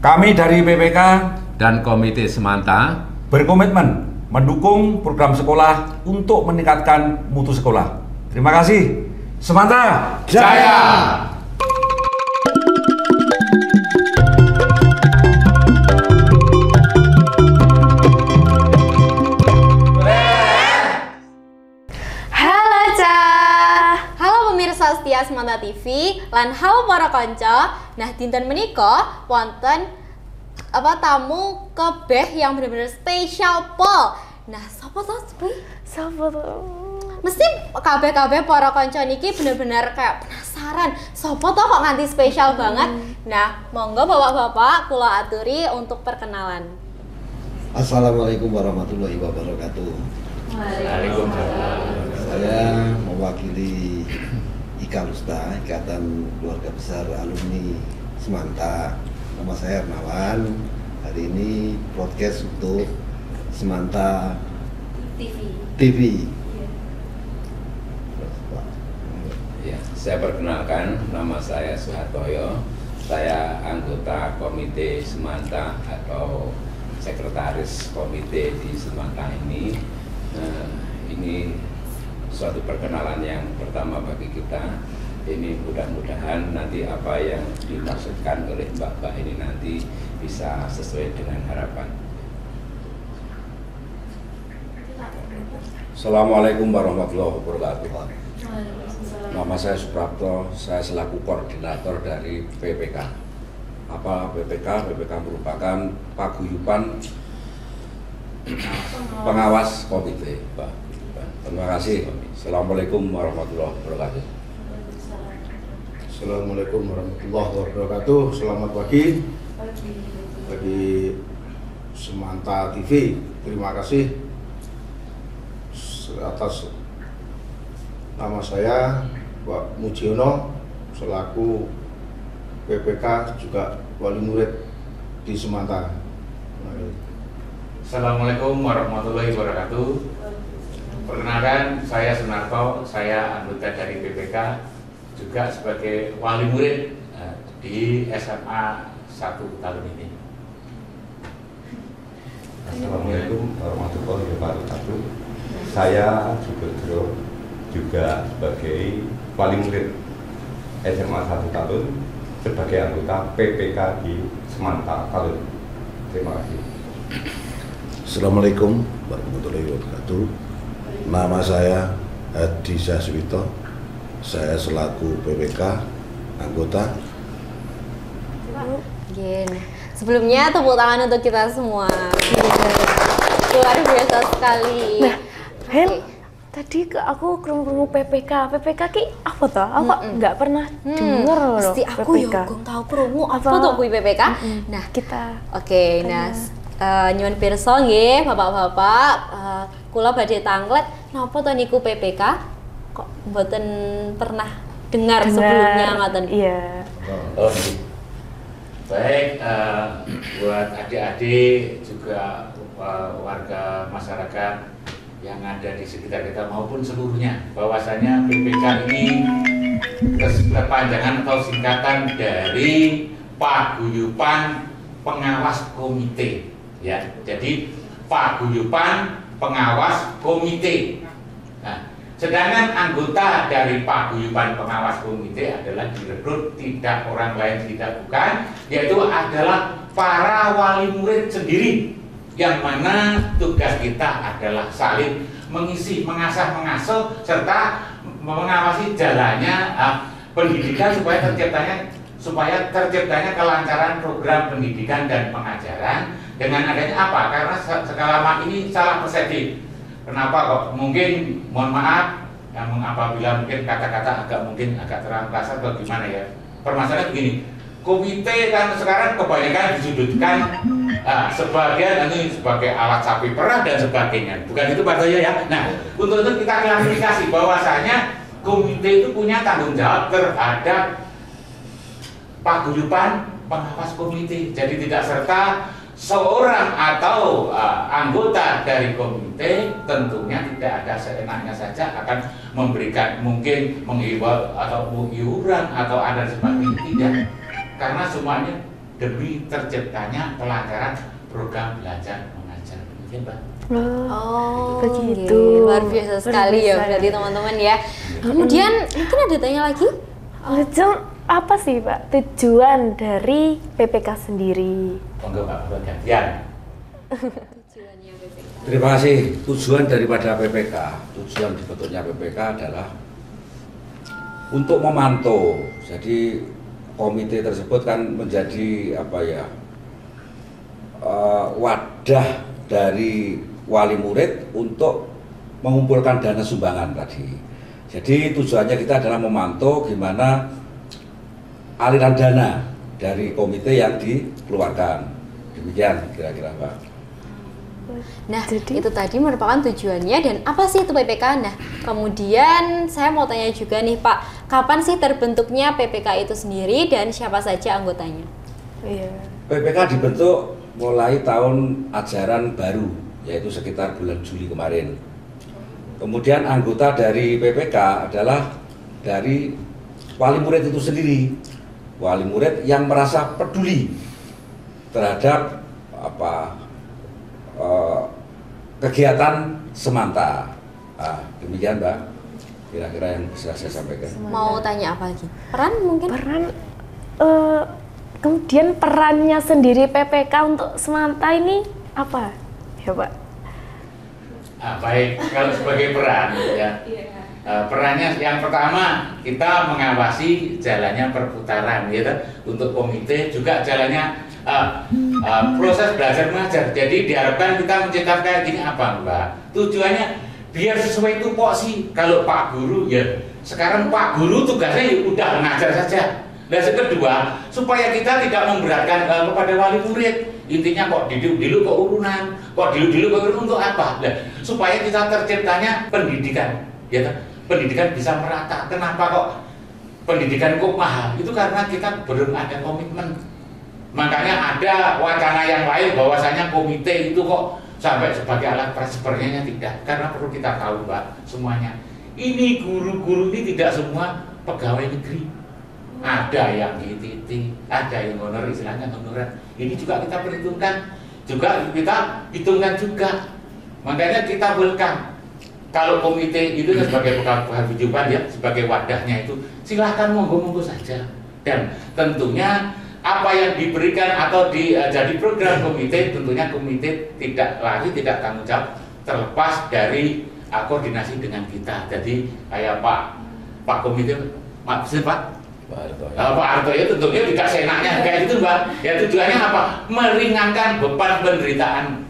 Kami dari PPK dan Komite Semanta berkomitmen mendukung program sekolah untuk meningkatkan mutu sekolah. Terima kasih. Semanta Jaya! Setia Semanta TV lan halo para kanca. Nah, dinten menika wonten tamu kebeh yang bener-bener spesial pol. Nah, sapa to kuwi? Sapa to? Mesti kabeh-kabeh para kanca niki bener-bener kayak penasaran, sapa to kok nganti spesial banget. Nah, monggo bapak-bapak kula aturi untuk perkenalan. Assalamualaikum warahmatullahi wabarakatuh. Waalaikumsalam. Saya mewakili IKALUSTA, Ikatan Keluarga Besar Alumni Semanta. Nama saya Hernawan. Hari ini podcast untuk Semanta TV. Ya, saya perkenalkan, nama saya Suhartoyo. Saya anggota Komite Semanta atau Sekretaris Komite di Semanta ini. Ini suatu perkenalan yang pertama bagi kita. Ini mudah-mudahan nanti apa yang dimaksudkan oleh Mbak ini nanti bisa sesuai dengan harapan. Assalamualaikum warahmatullahi wabarakatuh. Nama saya Suprapto, saya selaku koordinator dari PPK. Apa PPK? PPK merupakan paguyuban pengawas komite. Terima kasih. Assalamualaikum warahmatullahi wabarakatuh. Assalamualaikum warahmatullahi wabarakatuh. Selamat pagi bagi Semanta TV. Terima kasih atas nama saya Pak Mujiono selaku PPK juga wali murid di Semanta. Assalamualaikum warahmatullahi wabarakatuh. Perkenalkan, saya Sunarto, saya anggota dari PPK, juga sebagai wali murid di SMA 1 tahun ini. Assalamualaikum warahmatullahi wabarakatuh. Saya Subedro, juga sebagai wali murid SMA 1 tahun, sebagai anggota PPK di Semanta Talun. Terima kasih. Assalamualaikum warahmatullahi wabarakatuh. Nama saya Hadi Saswito. Saya selaku PPK anggota. Sebelumnya tepuk tangan untuk kita semua. Luar biasa sekali. Nah, Hen, tadi aku krungu PPK. PPK ki apa toh? Aku nggak pernah denger loh. Mesti aku yo gong tahu krungu apa tuh kuwi PPK. Nah, kita nah nyuwun pirsa nggih Bapak-bapak, kula badhe tanglet napa to niku PPK? Kok mboten pernah dengar sebelumnya ngoten. Iya. Oh, baik, buat adik-adik juga warga masyarakat yang ada di sekitar kita maupun seluruhnya, bahwasanya PPK ini kepanjangan atau singkatan dari Paguyuban Pengawas Komite, ya. Jadi Paguyuban Pengawas Komite. Nah, sedangkan anggota dari Paguyuban Pengawas Komite adalah direkrut tidak orang lain tidak bukan, yaitu adalah para wali murid sendiri, yang mana tugas kita adalah saling mengisi, mengasah, mengasuh, serta mengawasi jalannya pendidikan supaya terciptanya kelancaran program pendidikan dan pengajaran. Dengan adanya apa? Karena selama ini salah persepsi. Kenapa kok? Mungkin, mohon maaf, apabila mungkin kata-kata agak terang kasar atau gimana ya. Permasalahan begini, komite kan sekarang kebanyakan disudutkan sebagian ini sebagai alat sapi perah dan sebagainya. Bukan itu Pak Toyo ya. Nah, untuk itu kita klarifikasi bahwasanya komite itu punya tanggung jawab terhadap paguyuban pengawas komite. Jadi tidak serta seorang atau anggota dari komite tentunya tidak ada seenaknya saja akan memberikan mungkin mengimbau atau iuran atau ada sebagainya, tidak, karena semuanya demi terciptanya kelancaran program belajar mengajar. Demikian, Pak. Oh, begitu. Luar biasa sekali ya berarti teman-teman ya. Kemudian mungkin ada tanya lagi? Apa sih Pak tujuan dari PPK sendiri? Monggo Pak, gantian. Tujuannya PPK. Terima kasih. Tujuan daripada PPK, tujuan dibentuknya PPK adalah untuk memantau. Jadi komite tersebut kan menjadi wadah dari wali murid untuk mengumpulkan dana sumbangan tadi. Jadi tujuannya kita adalah memantau gimana aliran dana dari komite yang dikeluarkan. Demikian kira-kira, Pak. Nah, itu tadi merupakan tujuannya dan apa sih itu PPK? Nah, kemudian saya mau tanya juga nih Pak, kapan sih terbentuknya PPK itu sendiri dan siapa saja anggotanya? Iya. PPK dibentuk mulai tahun ajaran baru, yaitu sekitar bulan Juli kemarin. Kemudian anggota dari PPK adalah dari wali murid itu sendiri. Wali murid yang merasa peduli terhadap kegiatan Semanta. Demikian Mbak, kira-kira yang bisa saya sampaikan. Mau tanya apa lagi? Peran mungkin? Kemudian perannya sendiri PPK untuk Semanta ini apa ya Pak? Baik, kalau sebagai peran ya, perannya yang pertama kita mengawasi jalannya perputaran gitu untuk komite, juga jalannya proses belajar mengajar. Jadi diharapkan kita menciptakan kayak gini apa Mbak? Tujuannya biar sesuai tupoksi. Kalau Pak Guru ya sekarang Pak Guru tugasnya ya udah mengajar saja. Dan yang kedua, supaya kita tidak memberatkan kepada wali murid. Intinya kok dulu kok urunan, kok dulu kok urunan untuk apa? Nah, supaya kita terciptanya pendidikan, ya kan? Pendidikan bisa merata. Kenapa kok pendidikan kok mahal? Itu karena kita belum ada komitmen. Makanya ada wacana yang lain bahwasanya komite itu kok sampai sebagai alat sebenarnya tidak. Karena perlu kita tahu Mbak semuanya. Ini guru-guru ini tidak semua pegawai negeri. Ada yang ITT, ada yang honor, istilahnya honorer. Ini juga kita perhitungkan, juga kita hitungkan juga. Makanya kita welcome. Kalau komite itu sebagai paguyuban ya, sebagai wadahnya itu, silahkan monggo-monggo saja. Dan tentunya apa yang diberikan atau jadi program komite, tentunya komite tidak lari, tidak tanggung jawab terlepas dari koordinasi dengan kita. Jadi kayak Pak komite, Pak Harto ya tentunya tidak seenaknya kayak gitu Mbak. Ya tujuannya apa? Meringankan beban penderitaan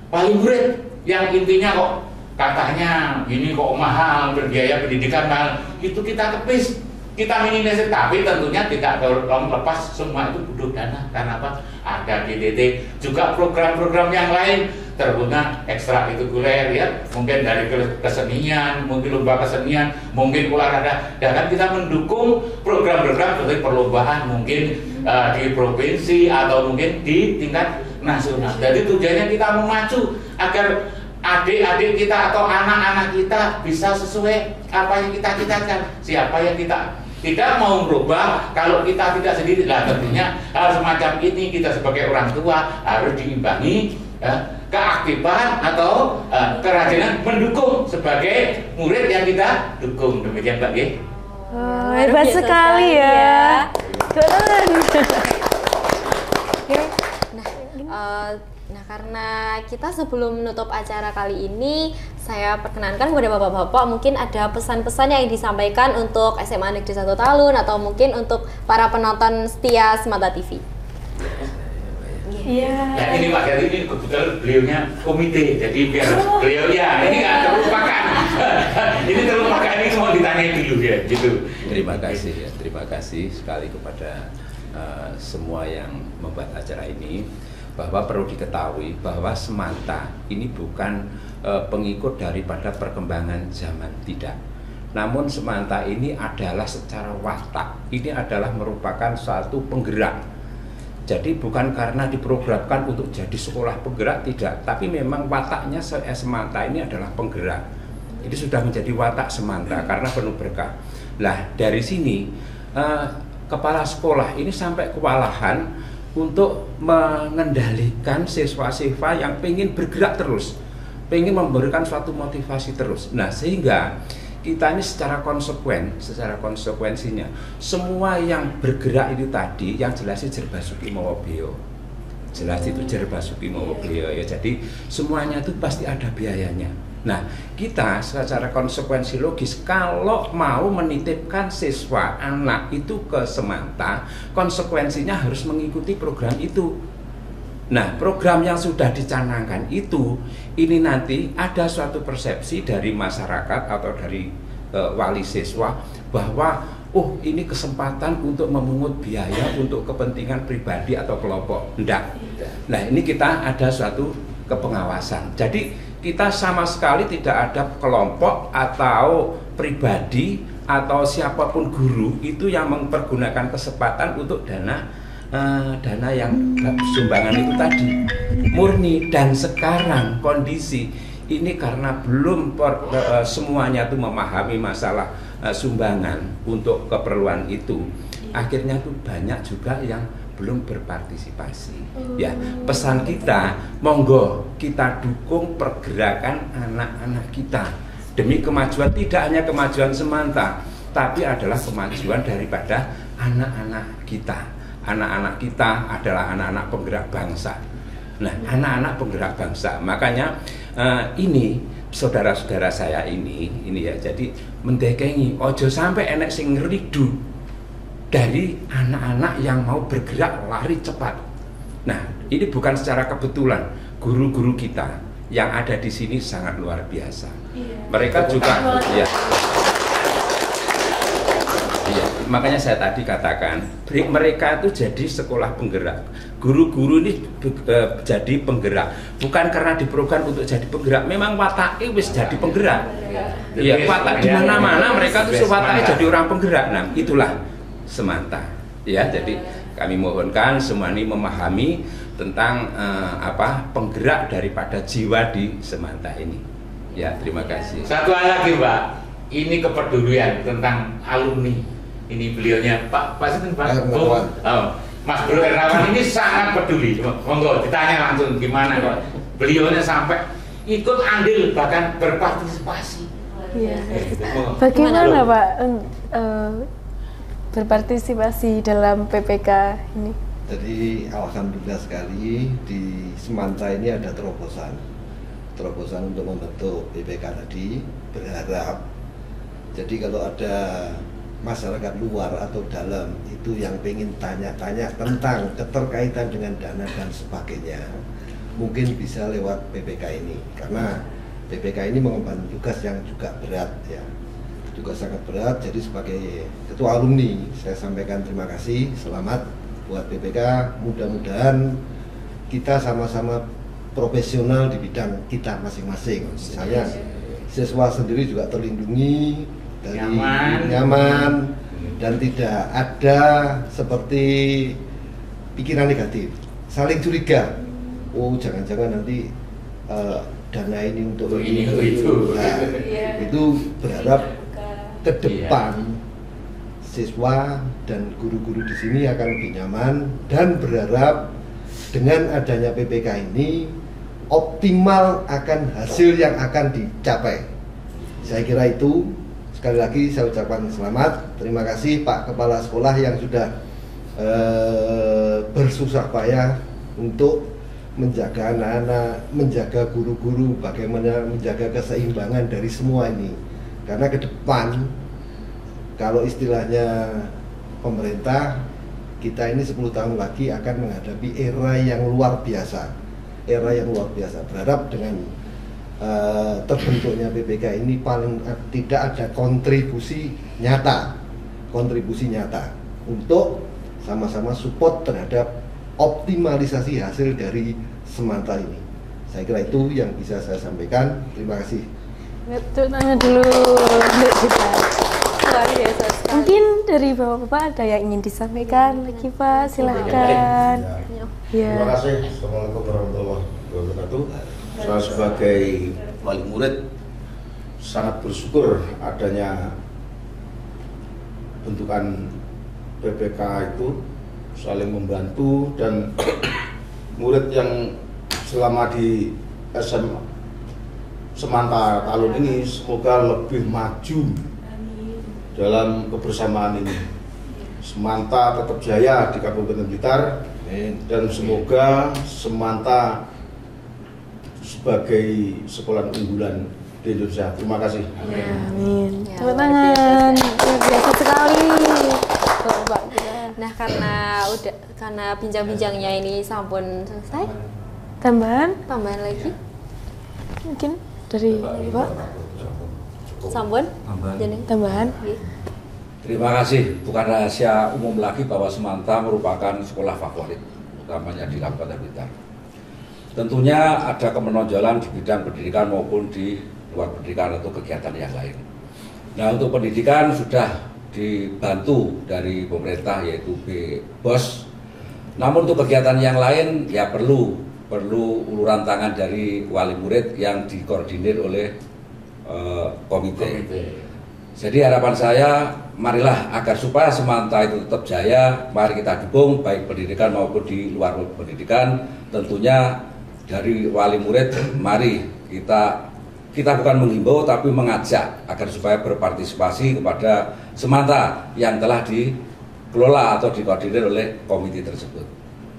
wali murid yang intinya kok katanya ini kok mahal, biaya pendidikan mahal. Itu kita kepis, kita minimalisir, tapi tentunya tidak lepas semua itu butuh dana. Karena apa? Ada GTT, juga program-program yang lain terguna ekstra kurikuler ya, mungkin dari kesenian, mungkin lomba kesenian, mungkin olahraga. Dan kan kita mendukung program-program seperti perlombaan mungkin di provinsi atau mungkin di tingkat nasional. Jadi tujuannya kita memacu agar adik-adik kita atau anak-anak kita bisa sesuai apa yang kita cita-citakan. Siapa yang kita tidak mau merubah kalau kita tidak sendiri lah, tentunya hal semacam ini kita sebagai orang tua harus diimbangi keaktifan atau kerajinan mendukung sebagai murid yang kita dukung. Demikian Mbak G. Hebat sekali ya. Keren. Nah, karena kita sebelum menutup acara kali ini, saya perkenankan kepada bapak-bapak mungkin ada pesan-pesan yang disampaikan untuk SMA Negeri 1 Talun atau mungkin untuk para penonton setia Semanta TV. Iya. Nah ini Pak Gati, ini kebetulan beliaunya komite, jadi biar beliau ya ini nggak terlupakan. Ini terlupakan, ini mau ditanya dulu ya, gitu. Terima kasih sekali kepada semua yang membuat acara ini. Bahwa perlu diketahui bahwa Semanta ini bukan pengikut daripada perkembangan zaman, tidak. Namun Semanta ini adalah secara watak, ini adalah merupakan suatu penggerak. Jadi bukan karena diprogramkan untuk jadi sekolah penggerak, tidak. Tapi memang wataknya Semanta ini adalah penggerak. Ini sudah menjadi watak Semanta karena penuh berkah. Nah dari sini kepala sekolah ini sampai kewalahan untuk mengendalikan siswa-siswa yang pengen bergerak terus, pengen memberikan suatu motivasi terus. Nah, sehingga kita ini secara konsekuensinya semua yang bergerak itu tadi, yang jelas itu Jerbasuki Mawa Beo, jelas itu Jerbasuki Mawa Beo ya. Jadi semuanya itu pasti ada biayanya. Nah, kita secara konsekuensi logis kalau mau menitipkan siswa anak itu ke Semanta, konsekuensinya harus mengikuti program itu. Nah, program yang sudah dicanangkan itu, ini nanti ada suatu persepsi dari masyarakat atau dari wali siswa bahwa oh, ini kesempatan untuk memungut biaya untuk kepentingan pribadi atau kelompok. Enggak. Nah, ini kita ada suatu kepengawasan. Jadi kita sama sekali tidak ada kelompok atau pribadi atau siapapun guru itu yang mempergunakan kesempatan untuk dana yang sumbangan itu tadi murni. Dan sekarang kondisi ini karena belum semuanya itu memahami masalah sumbangan untuk keperluan itu, akhirnya tuh banyak juga yang belum berpartisipasi. Ya, pesan kita, monggo kita dukung pergerakan anak-anak kita demi kemajuan, tidak hanya kemajuan Semanta, tapi adalah kemajuan daripada anak-anak kita. Anak-anak kita adalah anak-anak penggerak bangsa. Nah, anak-anak penggerak bangsa. Makanya ini saudara-saudara saya ini ya, jadi mendekengi ojo sampai enek sing ngeridu dari anak-anak yang mau bergerak lari cepat. Nah, ini bukan secara kebetulan. Guru-guru kita yang ada di sini sangat luar biasa. Mereka juga, ya. Makanya saya tadi katakan, mereka itu jadi sekolah penggerak. Guru-guru ini jadi penggerak, bukan karena diprogram untuk jadi penggerak. Memang watake wis jadi penggerak. Iya, watak di mana-mana mereka itu watake jadi orang penggerak. Nah, itulah Semanta. Ya, jadi kami mohonkan semua ini memahami tentang penggerak daripada jiwa di Semanta ini. Ya, terima kasih. Satu hal lagi, Pak. Ini kepedulian tentang alumni. Ini beliaunya Pak Mas Bro Ernawan ini sangat peduli. Monggo ditanya langsung gimana kok beliaunya sampai ikut andil bahkan berpartisipasi. Iya. Bagaimana Pak berpartisipasi dalam PPK ini? Jadi alhamdulillah sekali di Semanta ini ada terobosan untuk membentuk PPK tadi. Berharap jadi kalau ada masyarakat luar atau dalam itu yang pengen tanya-tanya tentang keterkaitan dengan dana dan sebagainya, mungkin bisa lewat PPK ini, karena PPK ini mengemban tugas yang juga berat ya, juga sangat berat. Jadi sebagai ketua alumni saya sampaikan terima kasih, selamat buat PPK. Mudah-mudahan kita sama-sama profesional di bidang kita masing-masing. Misalnya siswa sendiri juga terlindungi dari nyaman dan tidak ada seperti pikiran negatif, saling curiga. Oh, jangan-jangan nanti dana ini untuk ini itu. Nah, itu berharap ke depan siswa dan guru-guru di sini akan lebih nyaman, dan berharap dengan adanya PPK ini optimal akan hasil yang akan dicapai. Saya kira itu. Sekali lagi saya ucapkan selamat, terima kasih Pak Kepala Sekolah yang sudah bersusah payah untuk menjaga anak-anak, menjaga guru-guru, bagaimana menjaga keseimbangan dari semua ini. Karena ke depan, kalau istilahnya pemerintah, kita ini 10 tahun lagi akan menghadapi era yang luar biasa. Berharap dengan terbentuknya PPK ini paling tidak ada kontribusi nyata untuk sama-sama support terhadap optimalisasi hasil dari Semanta ini. Saya kira itu yang bisa saya sampaikan. Terima kasih. Tepuk tangan dulu untuk kita. Luar biasa sekali. Mungkin dari Bapak-bapak ada yang ingin disampaikan lagi Pak, silahkan. Ya. Terima kasih. Assalamualaikum warahmatullahi wabarakatuh. Saya sebagai wali murid sangat bersyukur adanya bentukan PPK itu, saling membantu, dan murid yang selama di SMA Semanta Talun ini semoga lebih maju dalam kebersamaan ini. Semanta tetap jaya di Kabupaten Blitar, dan semoga Semanta sebagai sekolah unggulan di Indonesia. Terima kasih. Amin. Tepuk tangan. Luar biasa sekali. Bapak kita. Nah, karena bincang-bincangnya ini sampun selesai. Tambahan lagi? mungkin dari Bapak. Sampun? Tambahan. Terima kasih. Bukan rahasia umum lagi bahwa Semanta merupakan sekolah favorit, utamanya di Kabupaten Blitar. Tentunya ada kemenonjolan di bidang pendidikan maupun di luar pendidikan atau kegiatan yang lain. Nah, untuk pendidikan sudah dibantu dari pemerintah, yaitu BOS. Namun untuk kegiatan yang lain ya perlu uluran tangan dari wali murid yang dikoordinir oleh komite. Jadi harapan saya, marilah agar supaya Semanta itu tetap jaya, mari kita dukung baik pendidikan maupun di luar pendidikan. Tentunya dari wali murid, mari kita bukan menghimbau tapi mengajak agar supaya berpartisipasi kepada Semanta yang telah dikelola atau dikoordinir oleh komite tersebut,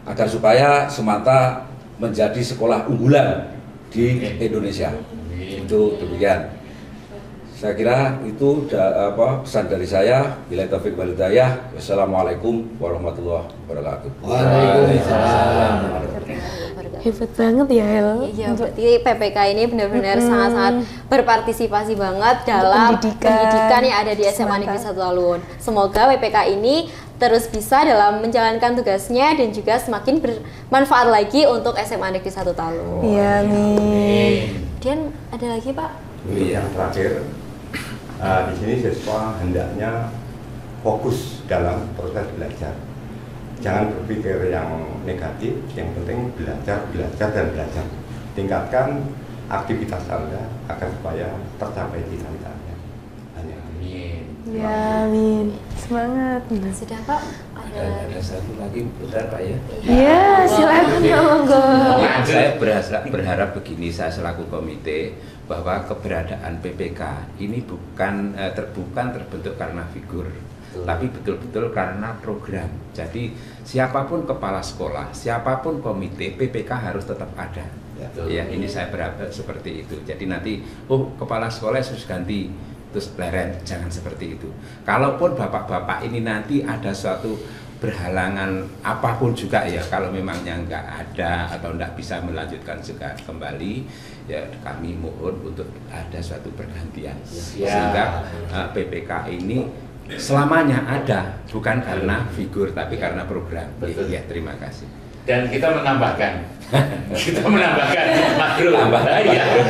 agar supaya Semanta menjadi sekolah unggulan di Indonesia. Itu demikian. Saya kira itu pesan dari saya. Bila taufik wal hidayah. Wassalamualaikum warahmatullahi wabarakatuh. Waalaikumsalam. Hebat banget ya Hel. Iya, berarti PPK ini benar-benar sangat-sangat berpartisipasi banget dalam pendidikan yang ada di SMA Negeri 1 Talun. Semoga PPK ini terus bisa dalam menjalankan tugasnya dan juga semakin bermanfaat lagi untuk SMA Negeri 1 Talun. Iya, amin. Dan ada lagi Pak? Yang terakhir, di sini siswa hendaknya fokus dalam proses belajar. Jangan berpikir yang negatif, yang penting belajar dan belajar. Tingkatkan aktivitas Anda agar supaya tercapai cita-citanya. Amin. Ya, amin. Semangat. Sudah Pak? Ada satu lagi, bentar Pak ya. Iya, silakan monggo. Saya berharap begini, saya selaku komite, bahwa keberadaan PPK ini bukan terbentuk karena figur, tapi betul-betul karena program. Jadi siapapun kepala sekolah, siapapun komite, PPK harus tetap ada. Ya, ini saya berharap seperti itu. Jadi nanti, kepala sekolah harus ganti, terus leren, jangan seperti itu. Kalaupun bapak-bapak ini nanti ada suatu berhalangan apapun juga ya, kalau memangnya nggak ada atau nggak bisa melanjutkan juga kembali, ya kami mohon untuk ada suatu pergantian sehingga PPK ini selamanya ada, bukan karena figur tapi karena program. Ya, terima kasih. Dan kita menambahkan makro,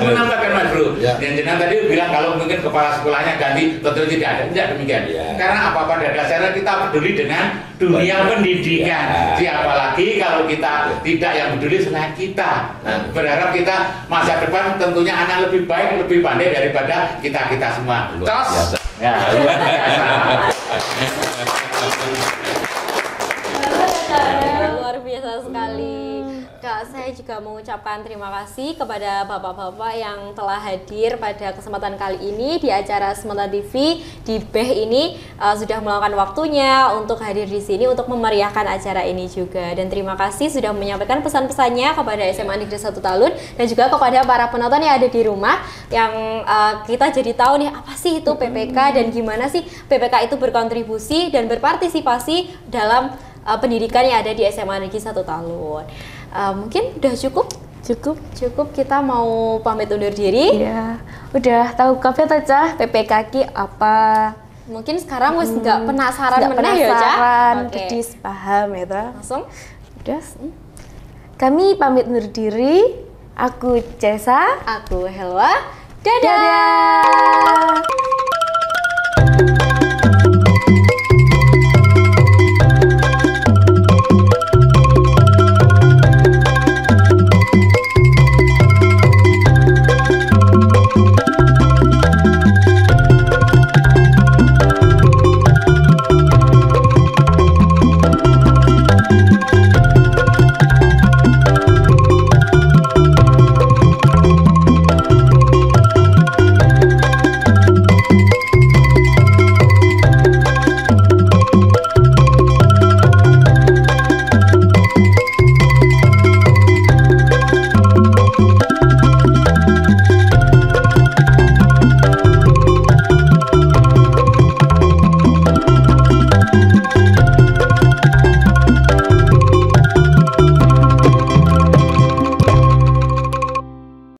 menambahkan makro. Dan jenengan tadi bilang kalau mungkin kepala sekolahnya ganti, tentu tidak ada, tidak demikian. Karena apa pada dasarnya kita peduli dengan dunia pendidikan. Siapa lagi kalau kita tidak yang peduli selain kita. Berharap kita masa depan tentunya anak lebih baik, lebih pandai daripada kita semua. Tos. Ya, luar biasa. Luar biasa sekali. Kak, saya juga mengucapkan terima kasih kepada bapak-bapak yang telah hadir pada kesempatan kali ini di acara Semanta TV di BEH ini, sudah meluangkan waktunya untuk hadir di sini untuk memeriahkan acara ini juga. Dan terima kasih sudah menyampaikan pesan-pesannya kepada SMA Negeri 1 Talun dan juga kepada para penonton yang ada di rumah yang kita jadi tahu nih apa sih itu PPK dan gimana sih PPK itu berkontribusi dan berpartisipasi dalam pendidikan yang ada di SMA Negeri 1 Talun. Mungkin udah cukup kita mau pamit undur diri. Iya, udah tahu kabeh ta Cah PPK ki apa? Mungkin sekarang wis nggak penasaran ya Cah. Jadi paham ya ta. Langsung udah. Kami pamit undur diri. Aku Cesa, aku Helwa. Dadah.